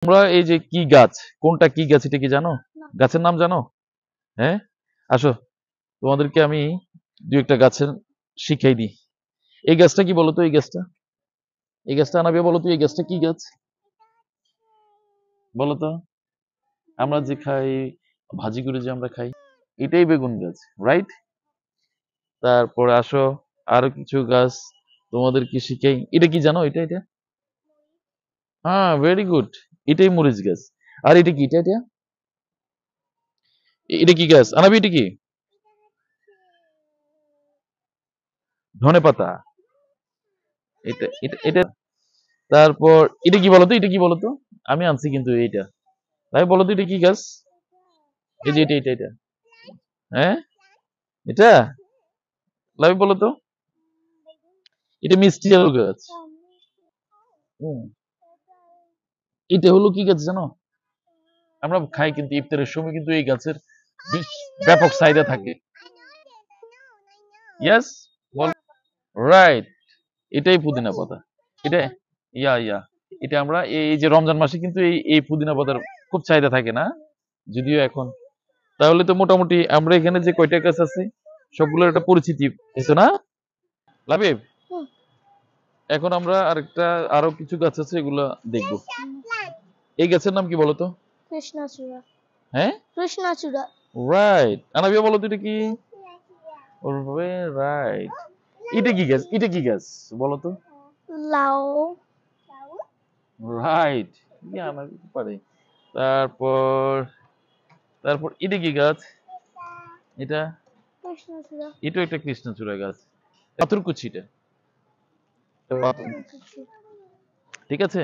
তোমরা এই যে কি গাছ, কোনটা কি গাছ এটা কি জানো? গাছের নাম জানো? হ্যাঁ, আসো তোমাদেরকে আমি দু একটা গাছের শিখাই দিই। এই গাছটা কি বলতো? এই গাছটা আনাবে বলো তো, এই গাছটা কি গাছ বলো তো? আমরা যে খাই, ভাজি করে যে আমরা খাই, এটাই বেগুন গাছ, রাইট? তারপরে আসো আরো কিছু গাছ তোমাদেরকে শিখাই। এটা কি জানো? এটা হ্যাঁ, ভেরি গুড। এটাই মরিচ গাছ। আর এটা কি? এটা এটা কি গাছ আনাবি? এটা কি? ধনে পাতা। এটা তারপর এটা কি বলতো? এটা কি বলতো? আমি আনছি কিন্তু এইটা। তাই বলতো এটা কি গাছ? এই যে এটা হ্যাঁ, এটা লাভি বলতো। এটা মিষ্টি আলু গাছ। হুম, এটা হলো কি গাছ জানো? আমরা খাই কিন্তু ইফতারের সময় কিন্তু এই গাছের ব্যাপক চাহিদা থাকে। ইয়েস, বল। রাইট, এটাই পুদিনা পাতা। এটা ইয়া এটা আমরা এই যে রমজান মাসে কিন্তু এই পুদিনা পাতার খুব চাহিদা থাকে না, যদিও এখন। তাহলে তো মোটামুটি আমরা এখানে যে কয়টা গাছ আছে সবগুলোর একটা পরিচিতি হয়েছে না লাবিব? এখন আমরা আরো কিছু গাছ আছে, এগুলা দেখবো। এই গাছের নাম কি বলতো? কৃষ্ণচূড়া। হ্যাঁ, কৃষ্ণচূড়া। রাইট। আনাবিয়া বলতো এটা কি? রাইট। এটা কি গাছ? এটা কি গাছ বলতো? লাউ। রাইট, ইয়া না পারে। তারপর তারপর এটা কি গাছ? এটা কৃষ্ণচূড়া। এটা একটা কৃষ্ণচূড়া গাছ। পাথরকুচি এটা। ঠিক আছে,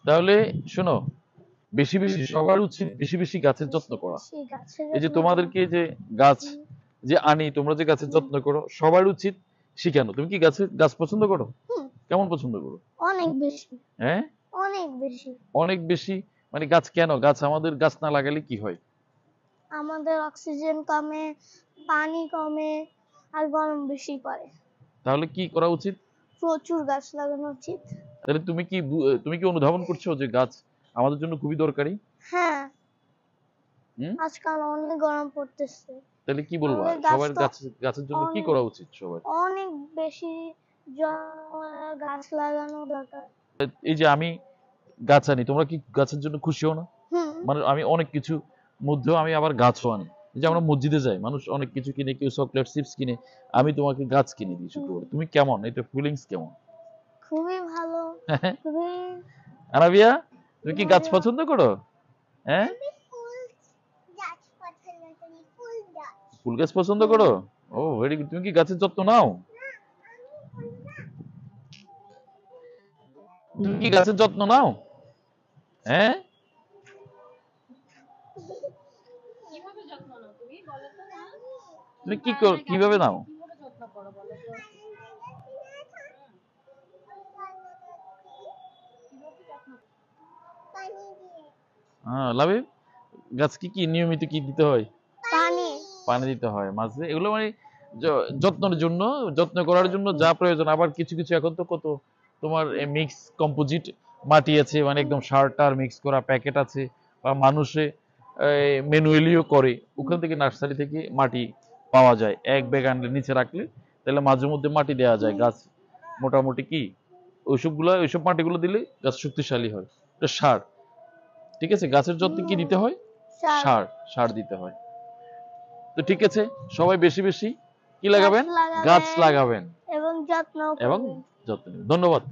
তাহলে শোনো, বেশি বেশি সবার উচিত বেশি বেশি গাছের যত্ন করা। এই যে তোমাদেরকে যে গাছ যে আনি, তোমরা যে গাছের যত্ন করো, সবার উচিত শিখানো। তুমি কি গাছ পছন্দ করো? কেমন পছন্দ করো? অনেক বেশি। হ্যাঁ, অনেক বেশি। অনেক বেশি। মানে গাছ কেন? আমাদের গাছ না লাগালে কি হয়? আমাদের অক্সিজেন কমে, পানি কমে, আর গরম বেশি পড়ে। তাহলে কি করা উচিত? প্রচুর গাছ লাগানো উচিত। তাহলে তুমি কি অনুধাবন করছো যে গাছ আমাদের জন্য খুবই দরকারি? হ্যাঁ, আজকাল অনেক গরম পড়তেছে। তাহলে কি বলবা সবার গাছের জন্য কি করা উচিত? সবার অনেক বেশি গাছ লাগানো দরকার। এই যে আমি গাছ আনি, তোমরা কি গাছের জন্য খুশি হও না? মানে আমি অনেক কিছু মধ্যেও আমি আবার গাছও আনি। যে আমরা মসজিদে যাই, মানুষ অনেক কিছু কিনে, কেউ চকলেট চিপস কিনে, আমি তোমাকে গাছ কিনে দিই শুক্রবার। তুমি কেমন? এটা ফিলিংস কেমন? খুবই ভালো। খুবই। আনাবিয়া, তুমি কি গাছ পছন্দ করো? হ্যাঁ, ফুল গাছ পছন্দ করো? ও ভেরি গুড। তুমি কি গাছের যত্ন নাও? তুমি কি গাছের যত্ন নাও? হ্যাঁ, তুমি কিভাবে নাও? হ্যাঁ লাবিব, গাছ কি নিয়মিত কি দিতে হয়? পানি দিতে হয় মাঝে। এগুলো মানে যত্ন করার জন্য যা প্রয়োজন। আবার কিছু কিছু এখন তো কত তোমার মিক্স কম্পোজিট মাটি আছে, মানে একদম সার টার মিক্স করা প্যাকেট আছে, বা মানুষে ম্যানুয়ালিও করে। ওখান থেকে নার্সারি থেকে মাটি পাওয়া যায়, এক ব্যাগ আনলে নিচে রাখলে তাহলে মাঝে মধ্যে মাটি দেওয়া যায়। গাছ মোটামুটি কি ওইসব মাটিগুলো দিলে গাছ শক্তিশালী হয়। এটা সার। ঠিক আছে, গাছের যত্নে কি দিতে হয়? সার দিতে হয়। তো ঠিক আছে, সবাই বেশি বেশি কি লাগাবেন? গাছ লাগাবেন এবং যত্ন নেবেন। ধন্যবাদ।